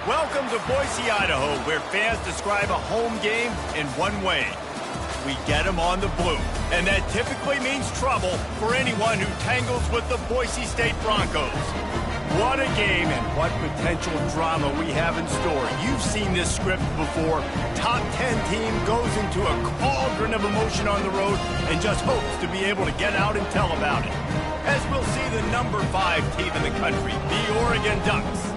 Welcome to Boise, Idaho, where fans describe a home game in one way. We get them on the blue, and that typically means trouble for anyone who tangles with the Boise State Broncos. What a game and what potential drama we have in store. You've seen this script before. Top 10 team goes into a cauldron of emotion on the road and just hopes to be able to get out and tell about it. As we'll see the number 5 team in the country, the Oregon Ducks,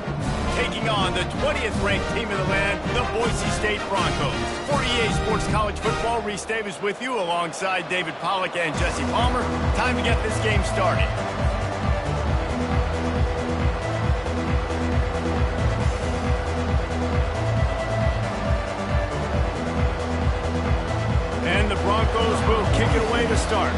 taking on the 20th ranked team in the land, the Boise State Broncos. 48 Sports College Football, Reese Davis with you alongside David Pollack and Jesse Palmer. Time to get this game started. And the Broncos will kick it away to start.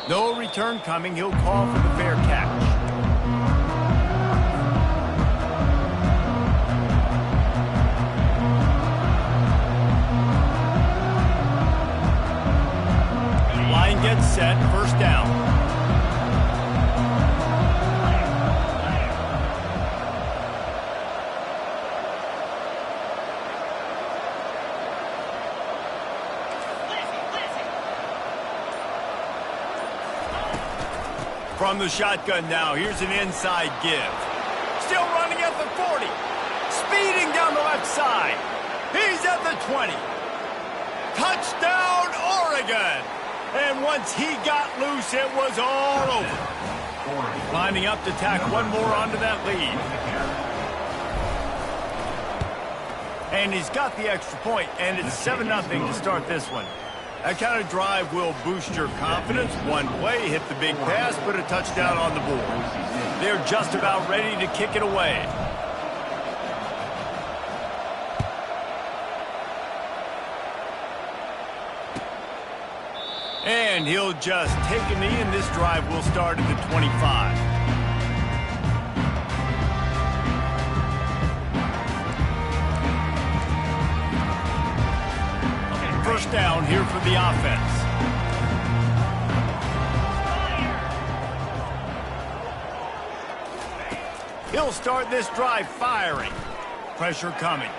No return coming. He'll call for the fair catch. Line gets set. First down. From the shotgun now, here's an inside give. Still running at the 40. Speeding down the left side. He's at the 20. Touchdown, Oregon! And once he got loose, it was all over. Lining up to tack one more onto that lead. And he's got the extra point, and it's 7-0 to start this one. That kind of drive will boost your confidence. One play, hit the big pass, put a touchdown on the board. They're just about ready to kick it away. And he'll just take a knee, and this drive will start at the 25. First down here for the offense. He'll start this drive firing. Pressure coming.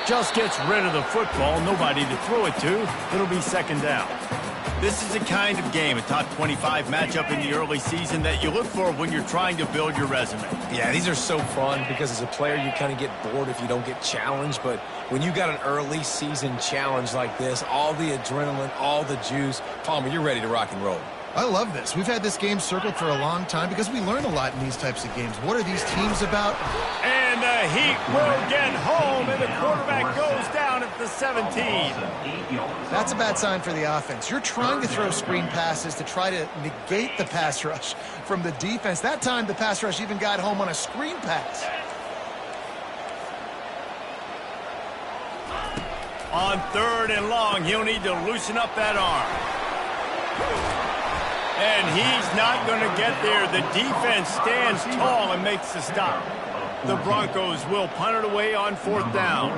Just gets rid of the football. Nobody to throw it to. It'll be second down. This is the kind of game, a top 25 matchup in the early season, that you look for when you're trying to build your resume. Yeah, these are so fun because as a player, you kind of get bored if you don't get challenged. But when you got an early season challenge like this, all the adrenaline, all the juice, Palmer, you're ready to rock and roll. I love this. We've had this game circled for a long time because we learn a lot in these types of games. What are these teams about? And the Heat will get home, and the quarterback goes down at the 17. That's a bad sign for the offense. You're trying to throw screen passes to try to negate the pass rush from the defense. That time, the pass rush even got home on a screen pass. On 3rd and long, he'll need to loosen up that arm. And he's not going to get there. The defense stands tall and makes the stop. The Broncos will punt it away on 4th down.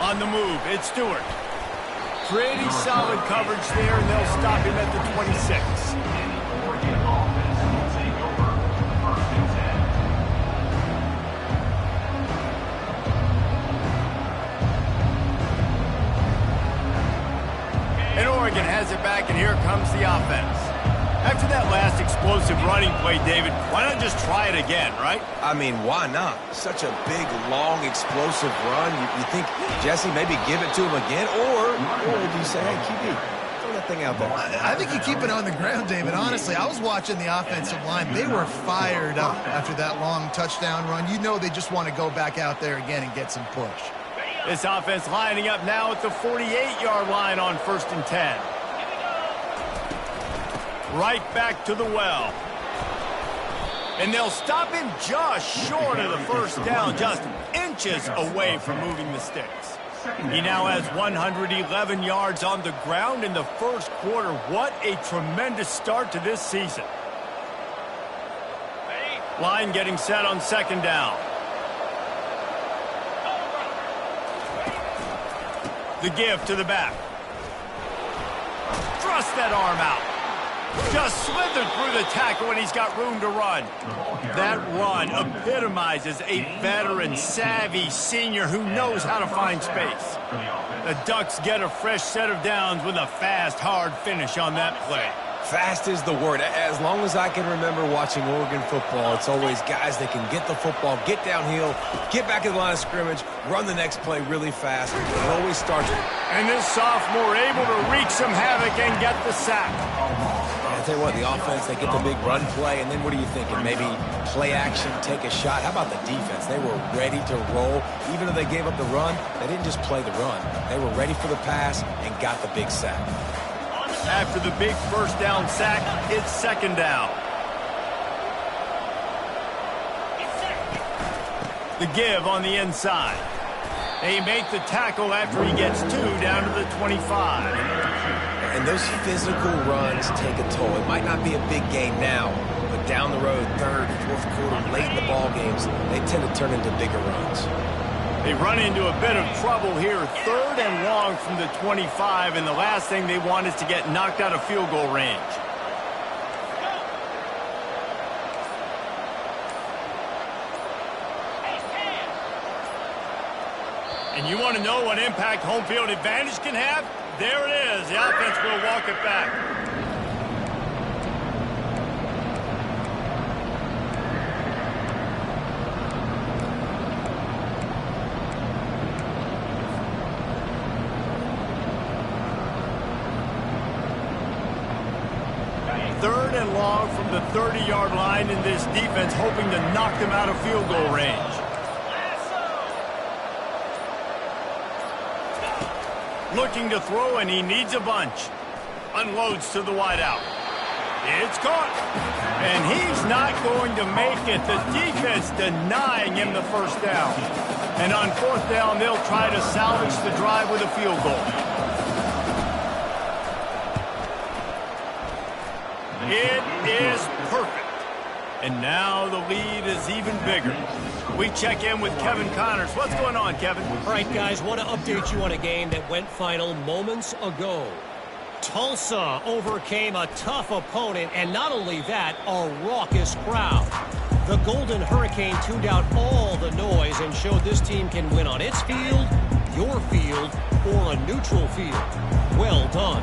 On the move, it's Stewart. Pretty solid coverage there, and they'll stop him at the 26. And Oregon has it back, and here comes the offense. After that last explosive running play, David, why not just try it again, right? I mean, why not? Such a big, long, explosive run. You think, Jesse, maybe give it to him again? Or do you say, hey, QB, throw that thing out there? I think you keep it on the ground, David. Honestly, I was watching the offensive line. They were fired up after that long touchdown run. You know they just want to go back out there again and get some push. This offense lining up now at the 48-yard line on 1st and 10. Right back to the well. And they'll stop him just short of the first down, just inches away from moving the sticks. He now has 111 yards on the ground in the first quarter. What a tremendous start to this season. Line getting set on 2nd down. The give to the back. Thrust that arm out. Just slithered through the tackle when he's got room to run. That run epitomizes a veteran, savvy senior who knows how to find space. The Ducks get a fresh set of downs with a fast, hard finish on that play. Fast is the word. As long as I can remember watching Oregon football, it's always guys that can get the football, get downhill, get back in the line of scrimmage, run the next play really fast. It always starts with... And this sophomore able to wreak some havoc and get the sack. I'll tell you what, the offense, they get the big run play, and then what are you thinking? Maybe play action, take a shot. How about the defense? They were ready to roll. Even though they gave up the run, they didn't just play the run. They were ready for the pass and got the big sack. After the big first down sack, it's second down. The give on the inside. They make the tackle after he gets 2 down to the 25. And those physical runs take a toll. It might not be a big game now, but down the road, third, fourth quarter, late in the ball games, they tend to turn into bigger runs. They run into a bit of trouble here, 3rd and long from the 25, and the last thing they want is to get knocked out of field goal range. And you want to know what impact home field advantage can have? There it is. The offense will walk it back. Third and long from the 30-yard line, in this defense hoping to knock them out of field goal range. Looking to throw, and he needs a bunch. Unloads to the wideout. It's caught. And he's not going to make it. The defense denying him the first down. And on 4th down, they'll try to salvage the drive with a field goal. It is perfect. And now the lead is even bigger. We check in with Kevin Connors. What's going on, Kevin? All right, guys, want to update you on a game that went final moments ago. Tulsa overcame a tough opponent, and not only that, a raucous crowd. The Golden Hurricane tuned out all the noise and showed this team can win on its field, your field, or a neutral field. Well done.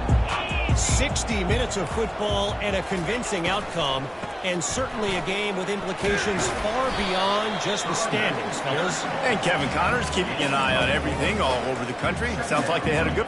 60 minutes of football and a convincing outcome, and certainly a game with implications far beyond just the standings, fellas. And Kevin Connors keeping an eye on everything all over the country. Sounds like they had a good...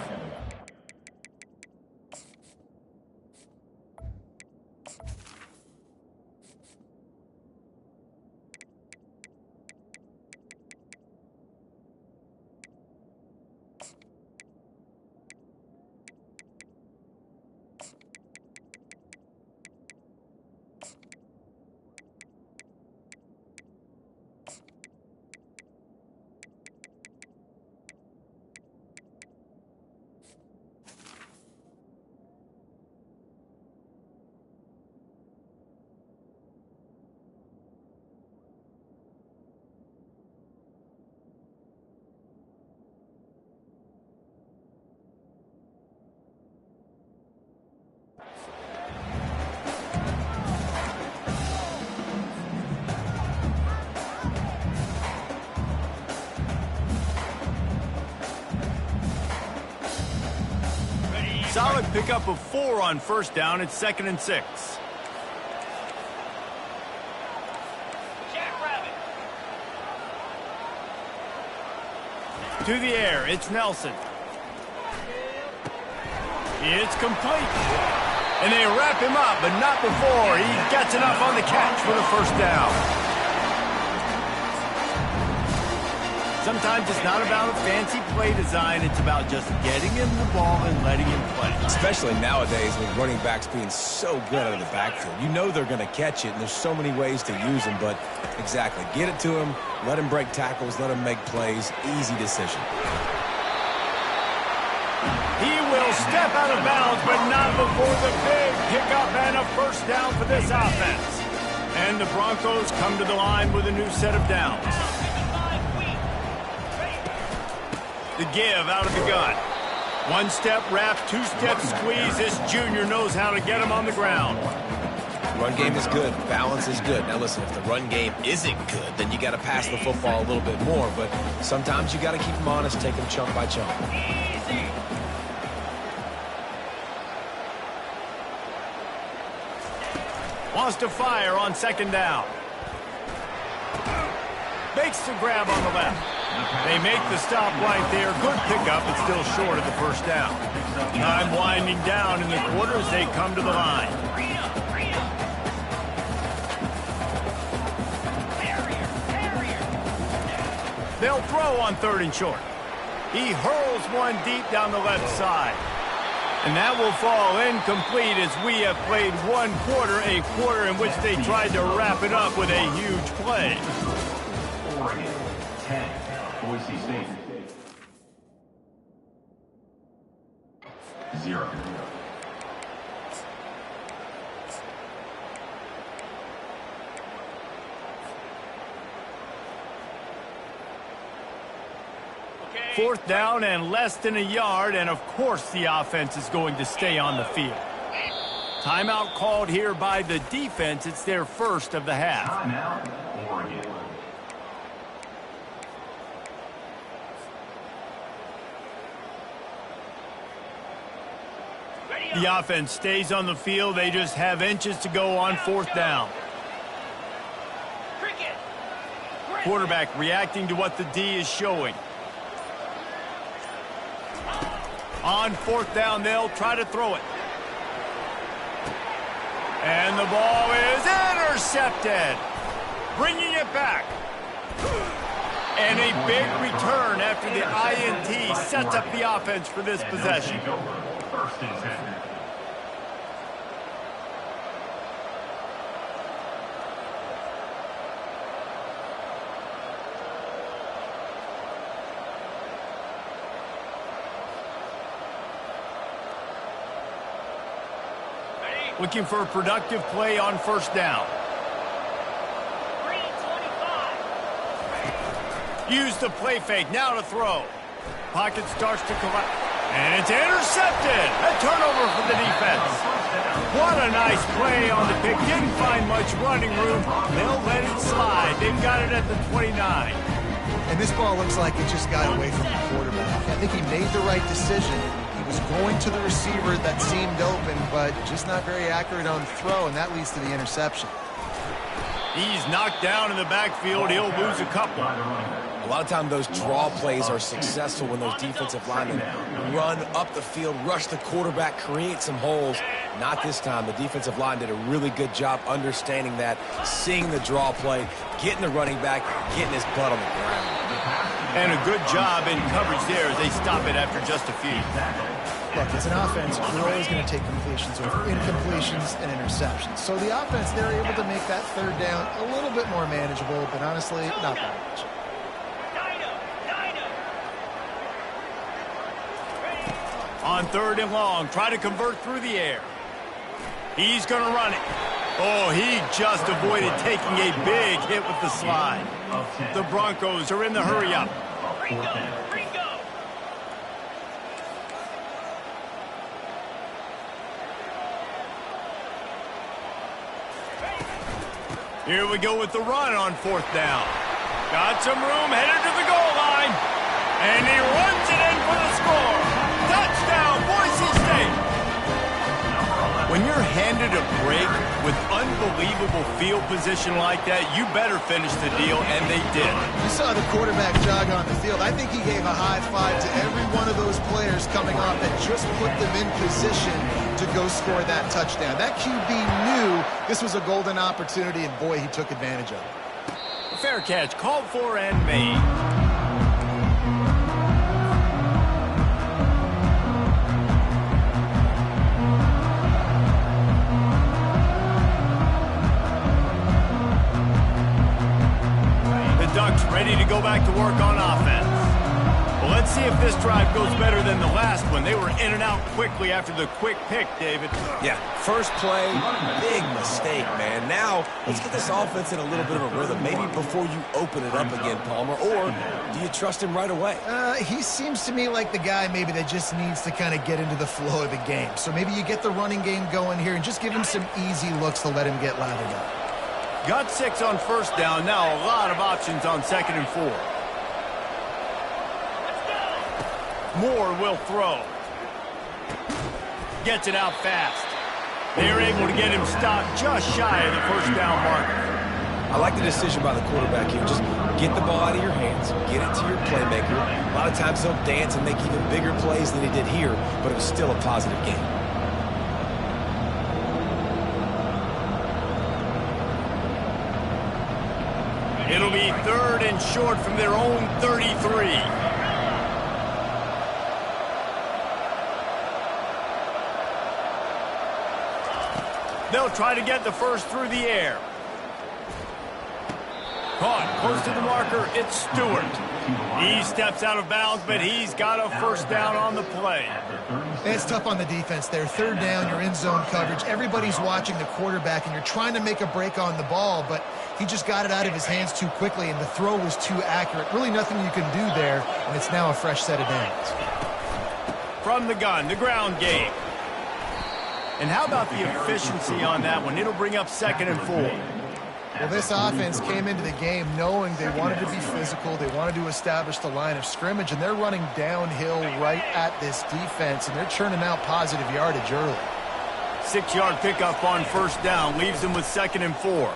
Solid pickup of 4 on first down. It's 2nd and 6. To the air, it's Nelson. It's complete. And they wrap him up, but not before he gets enough on the catch for the first down. Sometimes it's not about a fancy play design. It's about just getting him the ball and letting him play. Especially nowadays with running backs being so good out of the backfield. You know they're going to catch it, and there's so many ways to use them. But exactly, get it to him, let him break tackles, let him make plays. Easy decision. He will step out of bounds, but not before the big pickup and a first down for this offense. And the Broncos come to the line with a new set of downs. The give out of the gun. One-step wrap, two-step squeeze. This junior knows how to get him on the ground. Run game is good. Balance is good. Now, listen, if the run game isn't good, then you got to pass the football a little bit more. But sometimes you got to keep them honest, take them chunk by chunk. Wants to fire on second down. Makes the grab on the left. They make the stop right there. Good pickup, but still short of the first down. Time winding down in the quarter as they come to the line. They'll throw on 3rd and short. He hurls one deep down the left side. And that will fall incomplete as we have played one quarter, a quarter in which they tried to wrap it up with a huge play. 10, Boise State. 0. Fourth down and less than a yard, and of course the offense is going to stay on the field. Timeout called here by the defense. It's their first of the half. Timeout, Oregon. The offense stays on the field. They just have inches to go on 4th down. Quarterback reacting to what the D is showing. On 4th down, they'll try to throw it. And the ball is intercepted. Bringing it back. And a big return after the INT sets up the offense for this possession. First and 10. Looking for a productive play on 1st down. Use the play fake. Now to throw. Pocket starts to collapse. And it's intercepted. A turnover for the defense. What a nice play on the pick. Didn't find much running room. They'll let it slide. They've got it at the 29. And this ball looks like it just got away from the quarterback. I think he made the right decision. Was going to the receiver that seemed open, but just not very accurate on the throw, and that leads to the interception. He's knocked down in the backfield. He'll lose a couple. A lot of times those draw plays are successful when those defensive linemen run up the field, rush the quarterback, create some holes. Not this time. The defensive line did a really good job understanding that, seeing the draw play, getting the running back, getting his butt on the ground. And a good job in coverage there as they stop it after just a few. Look, as an offense, you're always going to take completions over incompletions and interceptions. So the offense, they're able to make that 3rd down a little bit more manageable, but honestly, not that much. On 3rd and long, try to convert through the air. He's going to run it. Oh, he just avoided taking a big hit with the slide. The Broncos are in the hurry-up. Here we go with the run on 4th down. Got some room, headed to the goal line. And he runs it in for the score. Touchdown, Boise State. When you're handed a break with unbelievable field position like that, you better finish the deal, and they did. You saw the quarterback jog on the field. I think he gave a high five to every one of those players coming off that just put them in position to go score that touchdown. That QB knew this was a golden opportunity, and boy, he took advantage of it. Fair catch, called for and made. Ducks ready to go back to work on offense. Well, let's see if this drive goes better than the last one. They were in and out quickly after the quick pick, David. Yeah, first play, big mistake, man. Now, let's get this offense in a little bit of a rhythm, maybe before you open it up again, Palmer. Or do you trust him right away? He seems to me like the guy maybe that just needs to kind of get into the flow of the game. So maybe you get the running game going here and just give him some easy looks to let him get lathered up. Got 6 on first down. Now a lot of options on 2nd and 4. Moore will throw. Gets it out fast. They're able to get him stopped just shy of the first down marker. I like the decision by the quarterback here. Just get the ball out of your hands. Get it to your playmaker. A lot of times they'll dance and make even bigger plays than he did here, but it was still a positive game. It'll be 3rd and short from their own 33. They'll try to get the first through the air. Caught close to the marker. It's Stewart. He steps out of bounds, but he's got a first down on the play. It's tough on the defense there. 3rd down, you're in zone coverage. Everybody's watching the quarterback, and you're trying to make a break on the ball, but he just got it out of his hands too quickly, and the throw was too accurate. Really nothing you can do there, and it's now a fresh set of downs. From the gun, the ground game. And how about the efficiency on that one? It'll bring up 2nd and 4. Well, this offense came into the game knowing they wanted to be physical. They wanted to establish the line of scrimmage, and they're running downhill right at this defense, and they're churning out positive yardage early. 6-yard pickup on first down leaves them with 2nd and 4.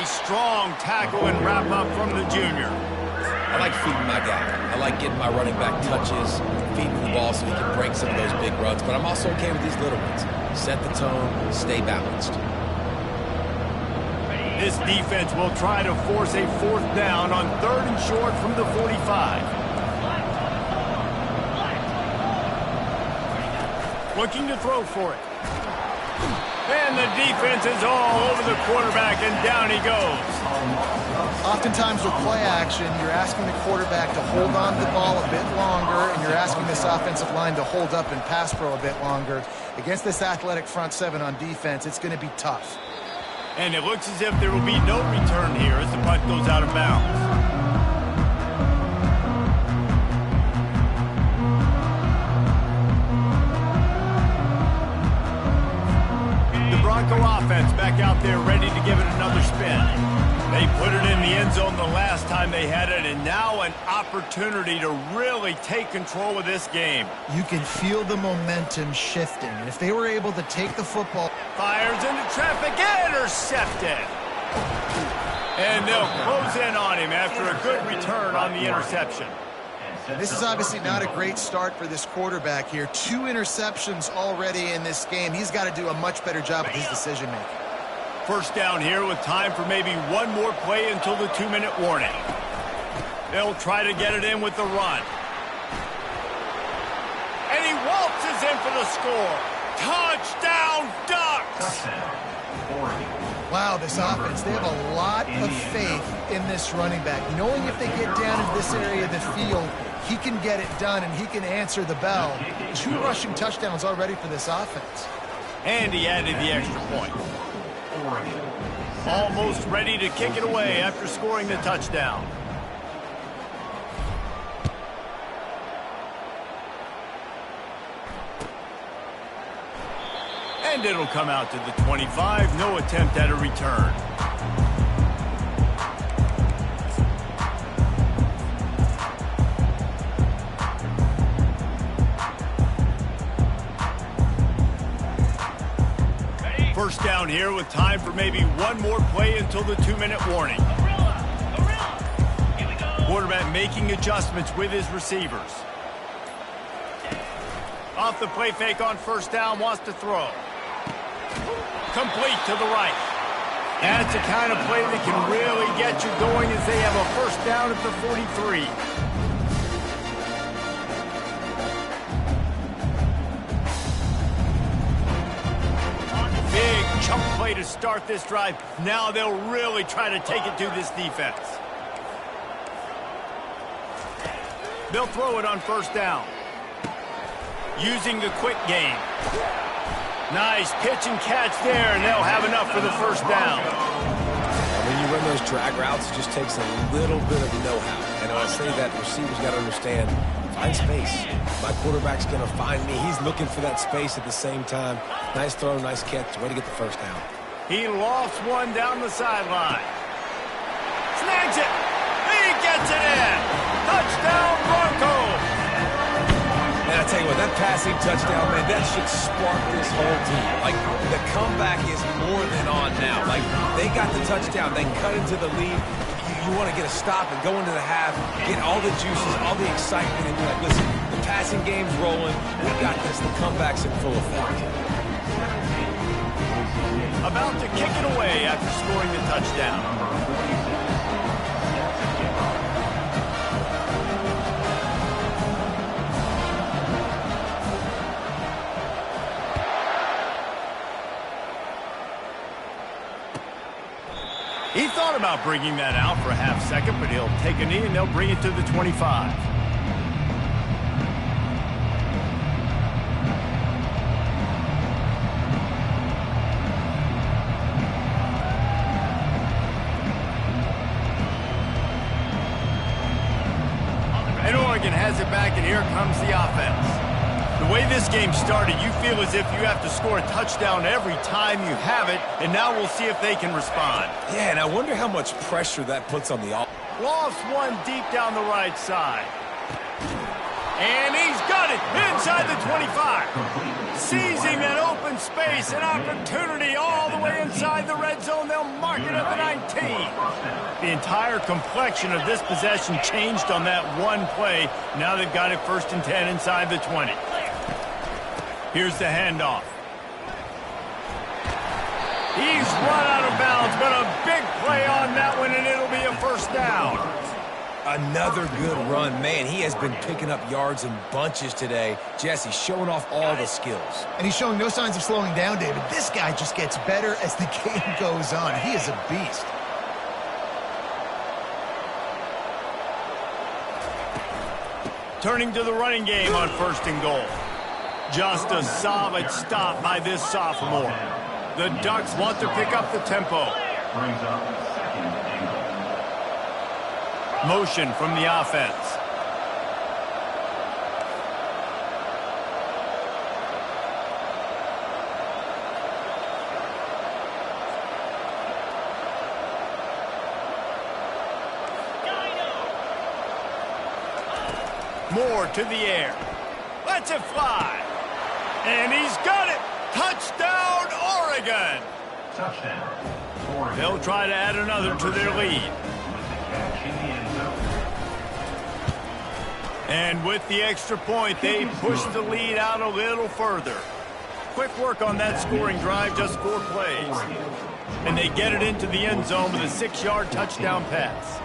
A strong tackle and wrap up from the junior. I like feeding my guy. I like getting my running back touches, feeding the ball so he can break some of those big runs, but I'm also okay with these little ones. Set the tone, stay balanced. This defense will try to force a 4th down on 3rd and short from the 45. Looking to throw for it. And the defense is all over the quarterback, and down he goes. Oftentimes with play action, you're asking the quarterback to hold on to the ball a bit longer, and you're asking this offensive line to hold up and pass pro a bit longer. Against this athletic front 7 on defense, it's going to be tough. And it looks as if there will be no return here as the punt goes out of bounds. The Bronco offense back out there ready to give it another spin. They put it in the end zone the last time they had it, and now an opportunity to really take control of this game. You can feel the momentum shifting, and if they were able to take the football... Fires into traffic, intercepted. And they'll close in on him after a good return on the interception. This is obviously not a great start for this quarterback here. 2 interceptions already in this game. He's got to do a much better job of his decision-making. First down here with time for maybe one more play until the 2-minute warning. They'll try to get it in with the run. And he waltzes in for the score. Touchdown, Ducks! Wow, this offense, they have a lot of faith in this running back. Knowing if they get down in this area of the field, he can get it done and he can answer the bell. 2 rushing touchdowns already for this offense. And he added the extra point. Almost ready to kick it away after scoring the touchdown. And it'll come out to the 25. No attempt at a return. First down here with time for maybe one more play until the 2-minute warning. Quarterback making adjustments with his receivers. Off the play fake on first down, wants to throw. Complete to the right. That's the kind of play that can really get you going as they have a first down at the 43. Big chunk play to start this drive. Now they'll really try to take it to this defense. They'll throw it on first down. Using the quick game. Nice pitch and catch there, and they'll have enough for the first down. When you run those drag routes, it just takes a little bit of know-how. And when I say that, the receivers got to understand, find space. My quarterback's going to find me. He's looking for that space at the same time. Nice throw, nice catch. Way to get the first down. He lofts one down the sideline. Snags it. He gets it in. Touchdown, Broncos. And I tell you what, that passing touchdown, man, that should spark this whole team. Like, the comeback is more than on now. Like, they got the touchdown. They cut into the lead. You want to get a stop and go into the half, get all the juices, all the excitement, and you're like, listen, the passing game's rolling. We got this. The comeback's in full effect. About to kick it away after scoring the touchdown. He thought about bringing that out for a half second, but he'll take a knee and they'll bring it to the 25. And Oregon has it back, and here comes the offense. The way this game started, you feel as if you have to score a touchdown every time you have it, and now we'll see if they can respond. Yeah, and I wonder how much pressure that puts on the offense. Lofts one deep down the right side. And he's got it inside the 25. Seizing that open space, an opportunity all the way inside the red zone. They'll mark it at the 19. The entire complexion of this possession changed on that one play. Now they've got it 1st and 10 inside the 20. Here's the handoff. He's run out of bounds, but a big play on that one, and it'll be a first down. Another good run. Man, he has been picking up yards in bunches today. Jesse showing off all the skills. And he's showing no signs of slowing down, David. This guy just gets better as the game goes on. He is a beast. Turning to the running game on 1st and goal. Just a solid stop by this sophomore. The Ducks want to pick up the tempo. Brings up 2nd and goal. Motion from the offense. Moore to the air. Lets it fly. And he's got it. Touchdown, Oregon. Touchdown. Oregon. They'll try to add another to their lead. With the catch in the end zone. And with the extra point, they push the lead out a little further. Quick work on that scoring drive, just 4 plays. And they get it into the end zone with a 6-yard touchdown pass.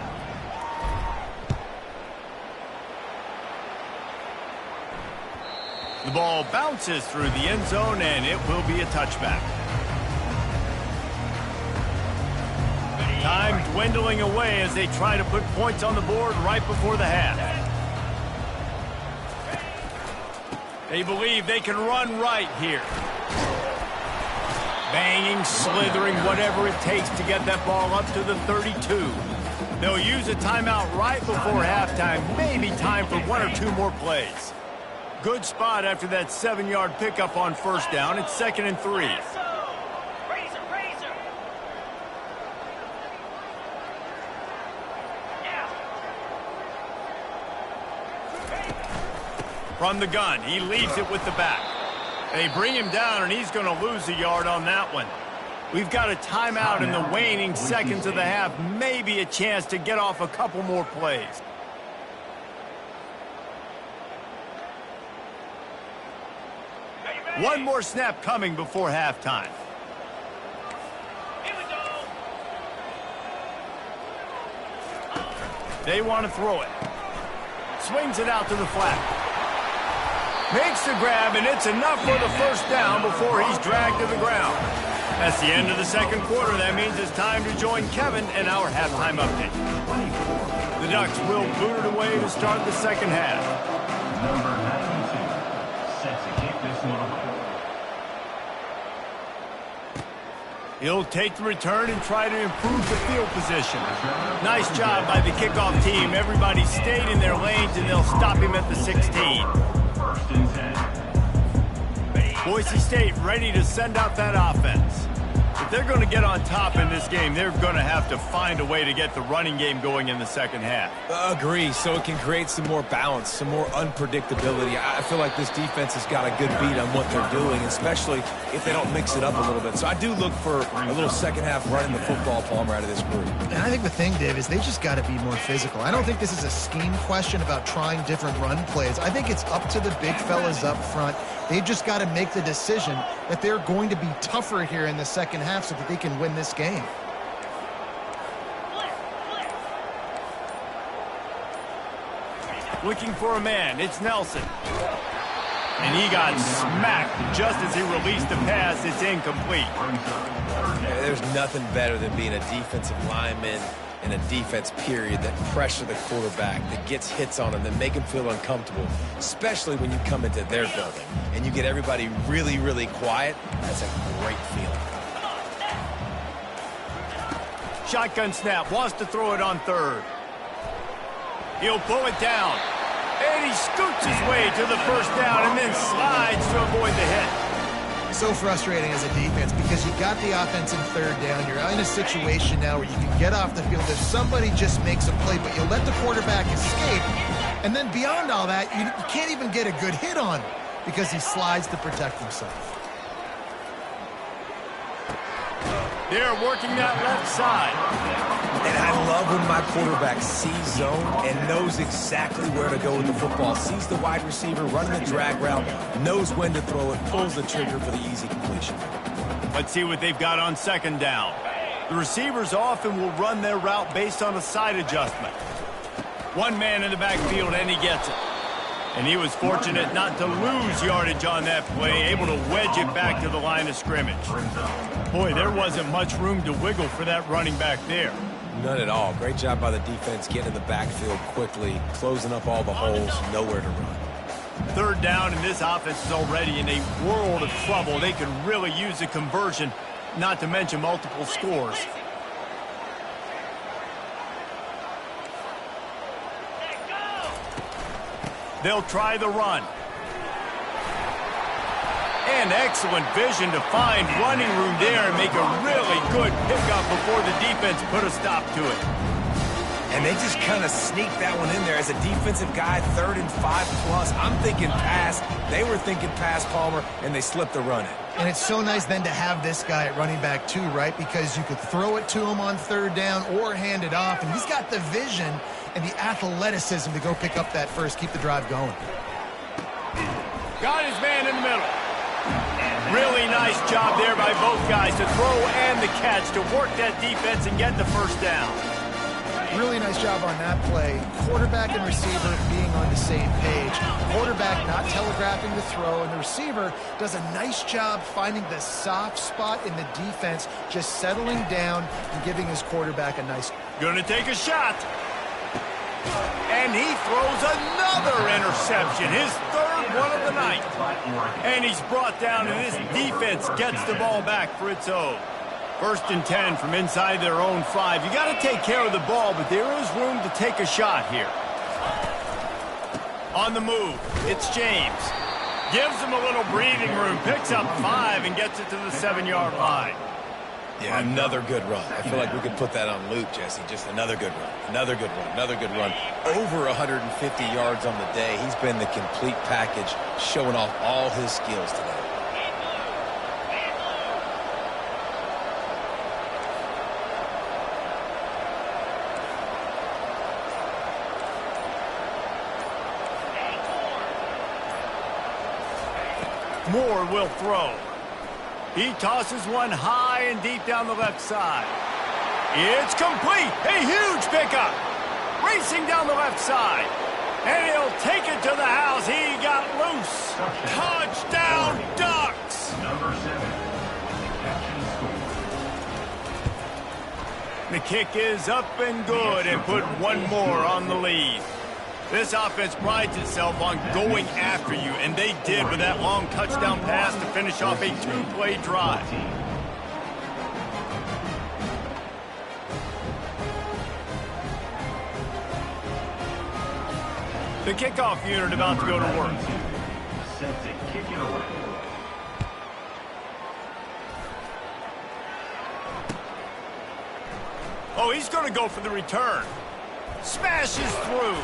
The ball bounces through the end zone, and it will be a touchback. Time dwindling away as they try to put points on the board right before the half. They believe they can run right here. Banging, slithering, whatever it takes to get that ball up to the 32. They'll use a timeout right before halftime. Maybe time for 1 or 2 more plays. Good spot after that 7-yard pickup on 1st down. It's 2nd and 3. From the gun, he leaves it with the back. They bring him down, and he's going to lose a yard on that one. We've got a timeout in the waning seconds of the half. Maybe a chance to get off a couple more plays. One more snap coming before halftime. Here we go. They want to throw it. Swings it out to the flat. Makes the grab, and it's enough for the first down before he's dragged to the ground. That's the end of the second quarter. That means it's time to join Kevin in our halftime update. The Ducks will boot it away to start the second half. Number 92 sets to kick this one away. He'll take the return and try to improve the field position. Nice job by the kickoff team. Everybody stayed in their lanes, and they'll stop him at the 16. First and 10. Boise State ready to send out that offense. If they're going to get on top in this game, they're going to have to find a way to get the running game going in the second half. Agree, so it can create some more balance, some more unpredictability. I feel like this defense has got a good beat on what they're doing, especially if they don't mix it up a little bit. So I do look for a little second half running the football, Palmer, out of this group. And I think the thing, Dave, is they just got to be more physical. I don't think this is a scheme question about trying different run plays. I think it's up to the big fellas up front. They've just got to make the decision that they're going to be tougher here in the second half so that they can win this game. Looking for a man. It's Nelson. And he got smacked just as he released the pass. It's incomplete. There's nothing better than being a defensive lineman in a defense period that pressure the quarterback, that gets hits on him, that make him feel uncomfortable, especially when you come into their building and you get everybody really, really quiet. That's a great feeling. Shotgun snap, wants to throw it on third. He'll pull it down. And he scoots his way to the first down and then slides to avoid the hit. So frustrating as a defense because you got the offense in third down. You're in a situation now where you can get off the field if somebody just makes a play, but you let the quarterback escape. And then beyond all that, you can't even get a good hit on him because he slides to protect himself. They're working that left side. And I love when my quarterback sees zone and knows exactly where to go with the football. Sees the wide receiver running the drag route, knows when to throw it, pulls the trigger for the easy completion. Let's see what they've got on second down. The receivers often will run their route based on a side adjustment. One man in the backfield, and he gets it. And he was fortunate not to lose yardage on that play, able to wedge it back to the line of scrimmage. Boy, there wasn't much room to wiggle for that running back there. None at all. Great job by the defense getting in the backfield quickly, closing up all the holes, nowhere to run. Third down, and this offense is already in a world of trouble. They could really use a conversion, not to mention multiple scores. They'll try the run. And excellent vision to find running room there and make a really good pickup before the defense put a stop to it. And they just kind of sneaked that one in there. As a defensive guy, 3rd and 5+. I'm thinking pass. They were thinking pass, Palmer, and they slipped the run in. And it's so nice then to have this guy at running back too, right? Because you could throw it to him on third down or hand it off. And he's got the vision and the athleticism to go pick up that first, keep the drive going. Got his man in the middle. Really nice job there by both guys to throw and the catch to work that defense and get the first down. Really nice job on that play. Quarterback and receiver being on the same page. Quarterback not telegraphing the throw, and the receiver does a nice job finding the soft spot in the defense, just settling down and giving his quarterback a nice... Gonna take a shot. And he throws another interception, his third one of the night. And he's brought down, and this defense gets the ball back for its own. 1st and 10 from inside their own 5. You got to take care of the ball, but there is room to take a shot here. On the move, it's James. Gives him a little breathing room, picks up 5 and gets it to the 7-yard line. Yeah, another good run. I feel like we could put that on loop, Jesse. Just another good run, another good run, another good run. Over 150 yards on the day. He's been the complete package, showing off all his skills today. Moore will throw. He tosses one high and deep down the left side. It's complete. A huge pickup. Racing down the left side. And he'll take it to the house. He got loose. Touchdown, Ducks. Number 7. Interception score. The kick is up and good and put one more on the lead. This offense prides itself on going after you, and they did with that long touchdown pass to finish off a two-play drive. The kickoff unit about to go to work. Set to kick it away. Oh, he's going to go for the return. Smashes through.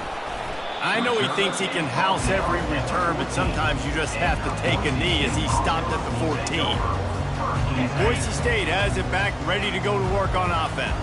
I know he thinks he can house every return, but sometimes you just have to take a knee as he stopped at the 14. Boise State has it back, ready to go to work on offense.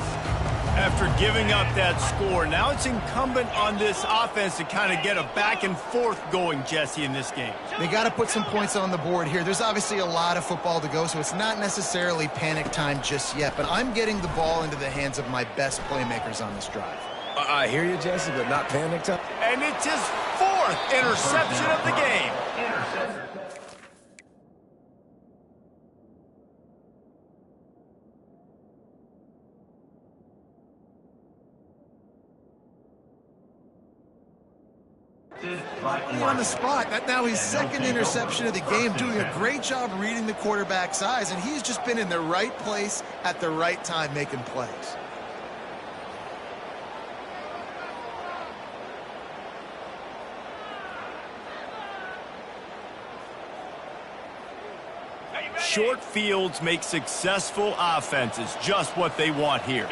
After giving up that score, now it's incumbent on this offense to kind of get a back and forth going, Jesse, in this game. They got to put some points on the board here. There's obviously a lot of football to go, so it's not necessarily panic time just yet, but I'm getting the ball into the hands of my best playmakers on this drive. I hear you, Jesse, but not panic time. And it's his fourth interception of the game. Interception. On the spot. That now his second interception of the game, doing a great job reading the quarterback's eyes, and he's just been in the right place at the right time making plays. Short fields make successful offenses, just what they want here.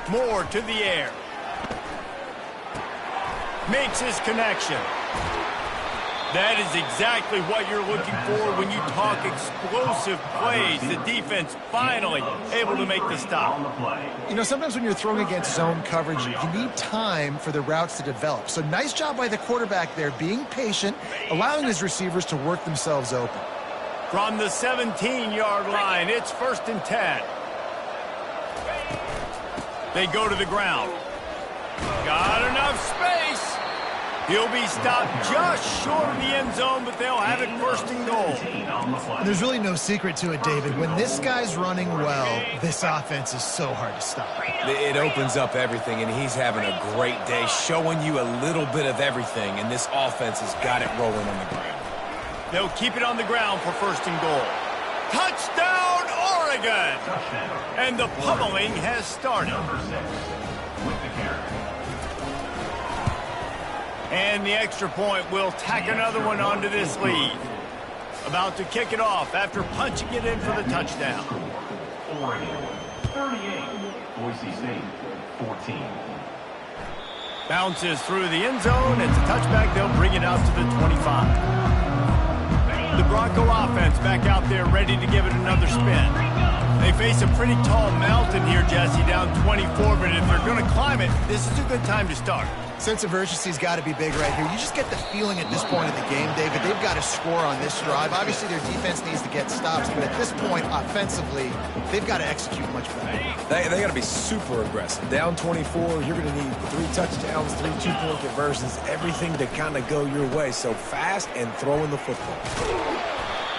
Moore to the air. Makes his connection. That is exactly what you're looking for when you talk explosive plays. The defense finally able to make the stop. You know, sometimes when you're throwing against zone coverage, you need time for the routes to develop. So nice job by the quarterback there, being patient, allowing his receivers to work themselves open. From the 17-yard line, it's 1st and 10. They go to the ground. Got enough space. He'll be stopped just short of the end zone, but they'll have it 1st and goal. There's really no secret to it, David. When this guy's running well, this offense is so hard to stop. It opens up everything, and he's having a great day, showing you a little bit of everything, and this offense has got it rolling on the ground. They'll keep it on the ground for 1st and goal. Touchdown, Oregon! And the pummeling has started. With the carry. And the extra point will tack another one onto this lead. About to kick it off after punching it in for the touchdown. Oregon 38, Boise State 14. Bounces through the end zone. It's a touchback. They'll bring it out to the 25. The Bronco offense back out there ready to give it another spin. They face a pretty tall mountain here, Jesse, down 24, but if they're going to climb it, this is a good time to start. Sense of urgency's got to be big right here. You just get the feeling at this point of the game, David, they've got to score on this drive. Obviously, their defense needs to get stops, but at this point, offensively, they've got to execute much better. They got to be super aggressive. Down 24, you're going to need 3 touchdowns, 3 two-point conversions, everything to kind of go your way. So fast and throwing the football.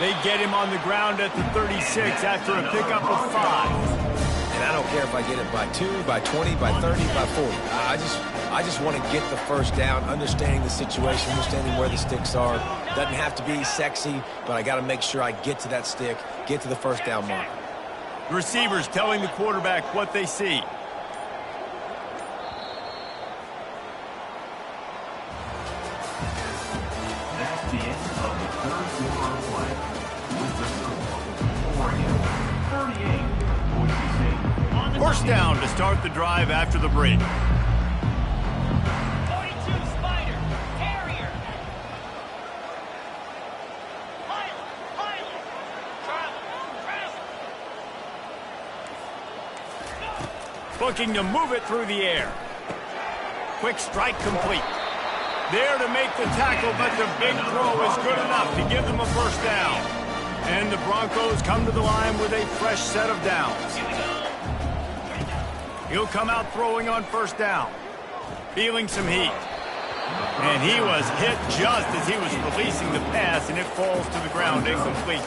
They get him on the ground at the 36 after a pickup of 5. And I don't care if I get it by 2, by 20, by 30, by 40. I just want to get the first down, understanding the situation, understanding where the sticks are. Doesn't have to be sexy, but I got to make sure I get to that stick, get to the first down mark. Receivers telling the quarterback what they see. That's the end of the third quarter of play. With the score, Oregon 38, Boise State. First down to start the drive after the break. 42 Spider, Carrier. Pilot, travel. Looking to move it through the air. Quick strike complete. There to make the tackle, but the big throw is good enough to give them a first down. And the Broncos come to the line with a fresh set of downs. He'll come out throwing on first down. Feeling some heat. And he was hit just as he was releasing the pass, and it falls to the ground incomplete.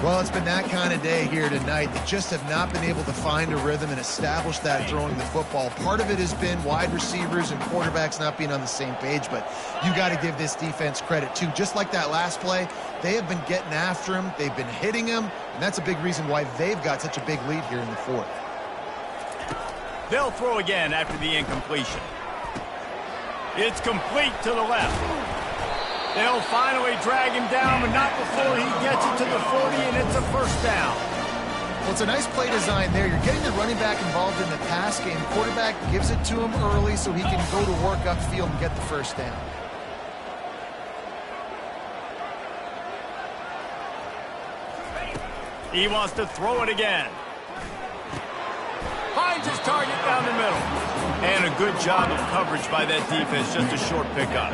Well, it's been that kind of day here tonight. They just have not been able to find a rhythm and establish that throwing the football. Part of it has been wide receivers and quarterbacks not being on the same page, but you got to give this defense credit, too. Just like that last play, they have been getting after him. They've been hitting him, and that's a big reason why they've got such a big lead here in the fourth. They'll throw again after the incompletion. It's complete to the left. They'll finally drag him down, but not before he gets it to the 40, and it's a first down. Well, it's a nice play design there. You're getting the running back involved in the pass game. Quarterback gives it to him early so he can go to work upfield and get the first down. He wants to throw it again. Finds his target down the middle. And a good job of coverage by that defense, just a short pickup.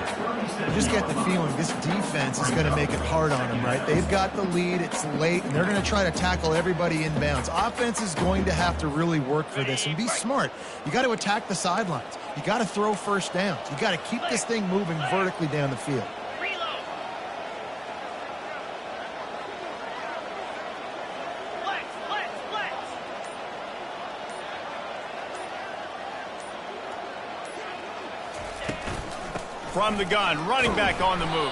You just get the feeling this defense is going to make it hard on them, right? They've got the lead, it's late, and they're going to try to tackle everybody inbounds. Offense is going to have to really work for this and be smart. You got to attack the sidelines. You got to throw first downs. You got to keep this thing moving vertically down the field. From the gun, running back on the move.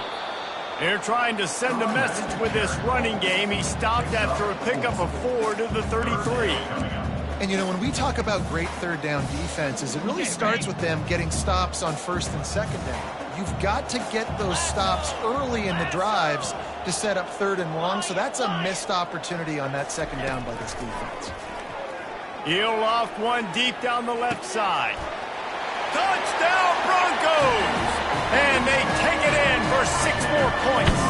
They're trying to send a message with this running game. He stopped after a pickup of 4 to the 33. And, you know, when we talk about great third down defenses, it really starts with them getting stops on first and second down. You've got to get those stops early in the drives to set up third and long, so that's a missed opportunity on that second down by this defense. He'll loft one deep down the left side. Touchdown Broncos! And they take it in for 6 more points.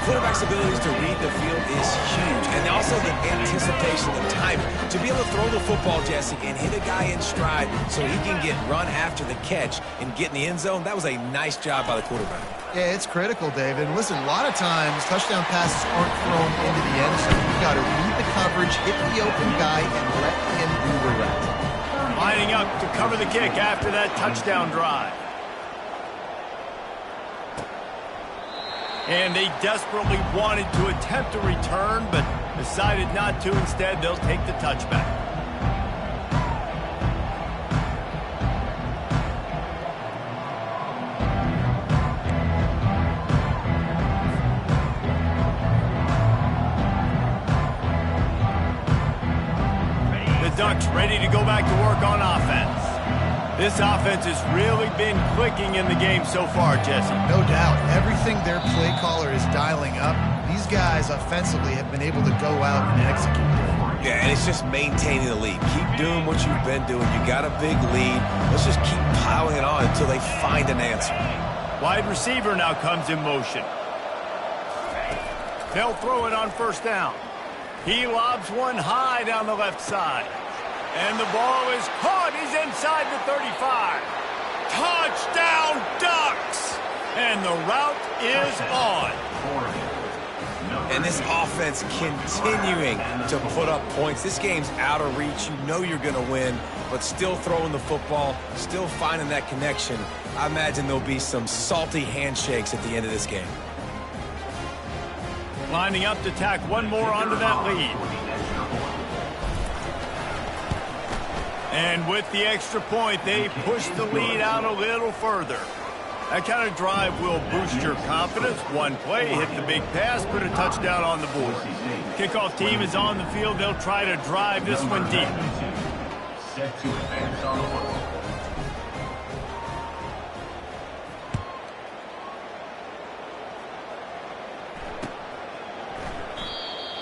Quarterback's abilities to read the field is huge, and also the anticipation, the timing. To be able to throw the football, Jesse, and hit a guy in stride so he can get run after the catch and get in the end zone, that was a nice job by the quarterback. Yeah, it's critical, David. And listen, a lot of times touchdown passes aren't thrown into the end zone. You've got to read the coverage, hit the open guy, and let him do the rest. Lining up to cover the kick after that touchdown drive. And they desperately wanted to attempt a return, but decided not to. Instead, they'll take the touchback. The Ducks ready to go back to work on offense. This offense has really been clicking in the game so far, Jesse. No doubt. Everything their play caller is dialing up, these guys offensively have been able to go out and execute. Yeah, and it's just maintaining the lead. Keep doing what you've been doing. You got a big lead. Let's just keep piling it on until they find an answer. Wide receiver now comes in motion. They'll throw it on first down. He lobs one high down the left side. And the ball is caught. He's inside the 35. Touchdown, Ducks! And the route is on. And this offense continuing to put up points. This game's out of reach. You know you're going to win, but still throwing the football, still finding that connection. I imagine there'll be some salty handshakes at the end of this game. Lining up to tack one more onto that lead. And with the extra point, they push the lead out a little further. That kind of drive will boost your confidence. One play, hit the big pass, put a touchdown on the board. Kickoff team is on the field. They'll try to drive this one deep. Set to advance on the football.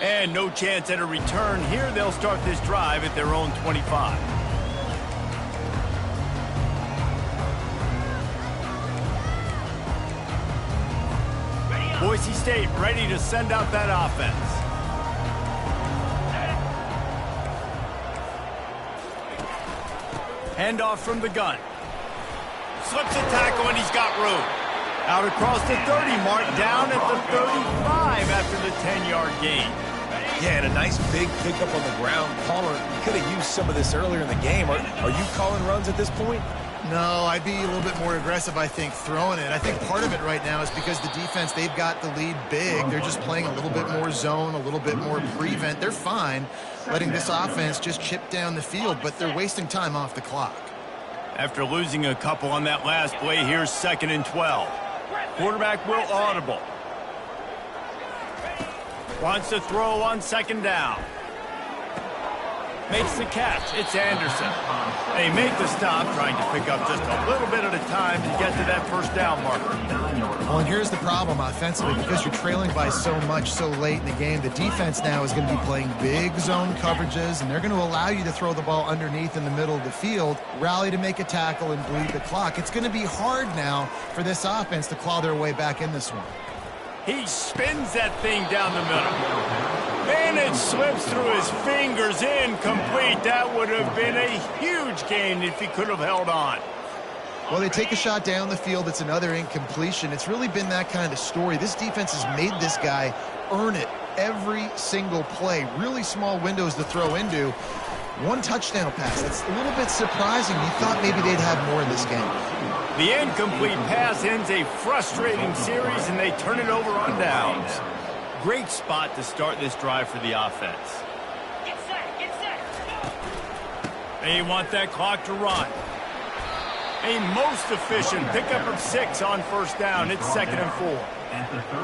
And no chance at a return here. They'll start this drive at their own 25. Boise State ready to send out that offense. Handoff from the gun. Slips a tackle and he's got room. Out across the 30 mark, down at the 35 after the 10-yard gain. Yeah, and a nice big pickup on the ground. Palmer could have used some of this earlier in the game. Are you calling runs at this point? No, I'd be a little bit more aggressive, I think, throwing it. I think part of it right now is because the defense, they've got the lead big. They're just playing a little bit more zone, a little bit more prevent. They're fine letting this offense just chip down the field, but they're wasting time off the clock. After losing a couple on that last play, here's 2nd and 12. Quarterback will audible. Wants to throw on 2nd down. Makes the catch. It's Anderson. They make the stop, trying to pick up just a little bit at a time to get to that 1st down marker. Well, and here's the problem offensively. Because you're trailing by so much so late in the game, the defense now is going to be playing big zone coverages, and they're going to allow you to throw the ball underneath in the middle of the field, rally to make a tackle, and bleed the clock. It's going to be hard now for this offense to claw their way back in this one. He spins that thing down the middle. And it slips through his fingers, incomplete. That would have been a huge gain if he could have held on. Well, they take a shot down the field. It's another incompletion. It's really been that kind of story. This defense has made this guy earn it every single play. Really small windows to throw into. One touchdown pass. That's a little bit surprising. You thought maybe they'd have more in this game. The incomplete pass ends a frustrating series, and they turn it over on downs. Great spot to start this drive for the offense. Get set, get set. They want that clock to run. A most efficient pickup of 6 on 1st down. It's 2nd and 4.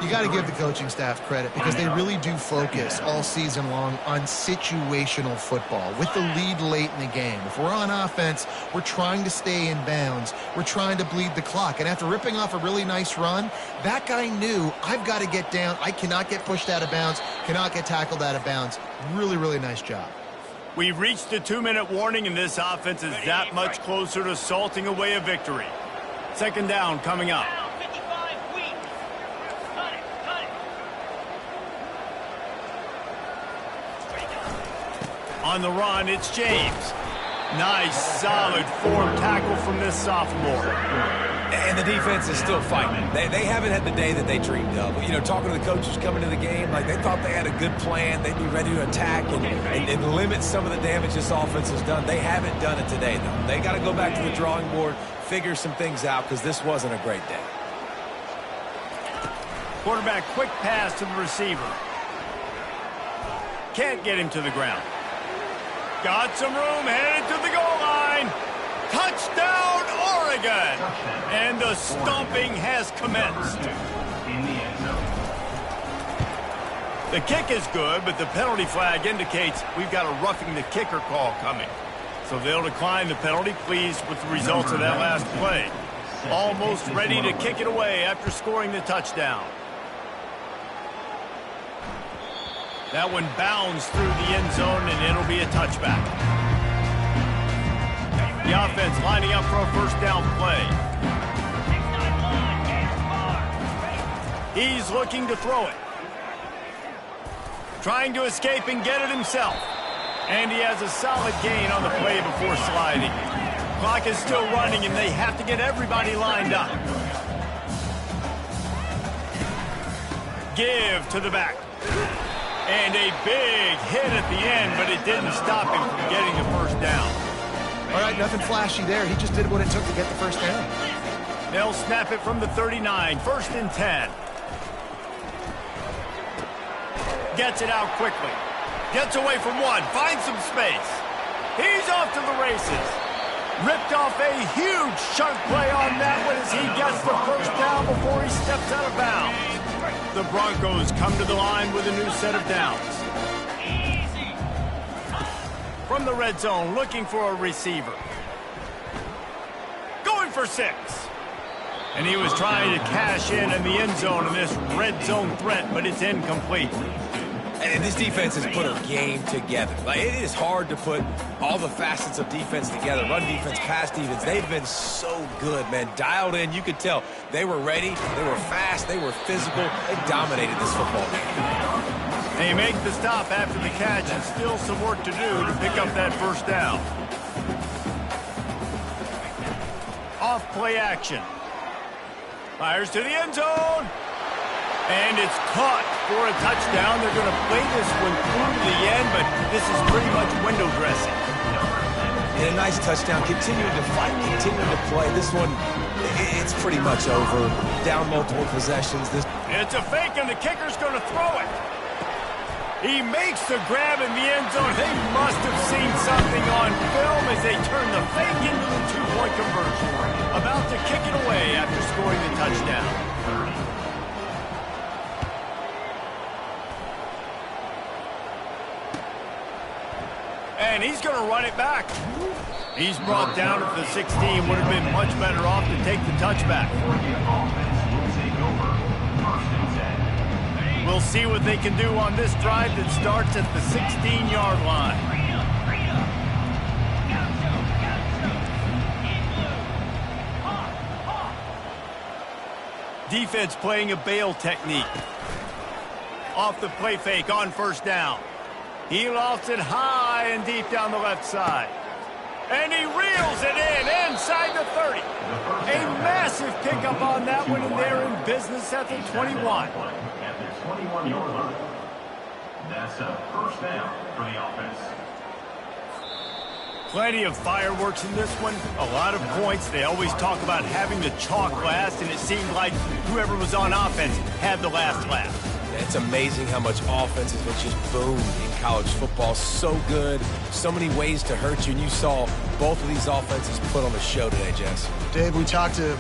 You got to give the coaching staff credit because they really do focus all season long on situational football with the lead late in the game. If we're on offense, we're trying to stay in bounds. We're trying to bleed the clock. And after ripping off a really nice run, that guy knew, I've got to get down. I cannot get pushed out of bounds, cannot get tackled out of bounds. Really, really nice job. We've reached the 2-minute warning, and this offense is that much closer to salting away a victory. 2nd down coming up. Down 55 weak. Cut it, cut it. On the run, it's James. Nice, solid form tackle from this sophomore. And the defense is still fighting. They haven't had the day that they dreamed of. You know, talking to the coaches coming to the game, like they thought they had a good plan. They'd be ready to attack and limit some of the damage this offense has done. They haven't done it today, though. They got to go back to the drawing board, figure some things out, because this wasn't a great day. Quarterback quick pass to the receiver. Can't get him to the ground. Got some room, headed to the goal line. Touchdown, Oregon! And the stomping has commenced. In the end zone. The kick is good, but the penalty flag indicates we've got a roughing the kicker call coming. So they'll decline the penalty, pleased with the results of that last play. Almost ready to kick it away after scoring the touchdown. That one bounds through the end zone, and it'll be a touchback. The offense lining up for a 1st down play. 6-9 line, Gator bar. He's looking to throw it. Trying to escape and get it himself. And he has a solid gain on the play before sliding. Clock is still running, and they have to get everybody lined up. Give to the back. And a big hit at the end, but it didn't stop him from getting the 1st down. All right, nothing flashy there. He just did what it took to get the 1st down. They'll snap it from the 39, 1st and 10. Gets it out quickly. Gets away from one, finds some space. He's off to the races. Ripped off a huge chunk play on that one as he gets the 1st down before he steps out of bounds. The Broncos come to the line with a new set of downs. Easy. From the red zone, looking for a receiver. Going for 6. And he was trying to cash in the end zone in this red zone threat, but it's incomplete. And this defense has put a game together. Like, it is hard to put all the facets of defense together. Run defense, pass defense. They've been so good, man. Dialed in. You could tell they were ready. They were fast. They were physical. They dominated this football game. They make the stop after the catch, and still some work to do to pick up that 1st down. Off play action. Fires to the end zone. And it's caught for a touchdown. They're going to play this one through to the end, but this is pretty much window dressing. And a nice touchdown. Continuing to fight, continuing to play. This one, it's pretty much over. Down multiple possessions. It's a fake, and the kicker's going to throw it. He makes the grab in the end zone. They must have seen something on film as they turn the fake into the two-point conversion. About to kick it away after scoring the touchdown. And he's going to run it back. He's brought down at the 16. Would have been much better off to take the touchback. We'll see what they can do on this drive that starts at the 16-yard line. Defense playing a bail technique. Off the play fake on first down. He lofts it high and deep down the left side. And he reels it in inside the 30. A massive pickup on that one, and they're in business at the 21. At the 21-yard line. That's a first down for the offense. Plenty of fireworks in this one. A lot of points. They always talk about having the chalk last, and it seemed like whoever was on offense had the last laugh. It's amazing how much offense has just boomed in college football. So good, so many ways to hurt you, and you saw both of these offenses put on a show today, Jess. Dave, we talked to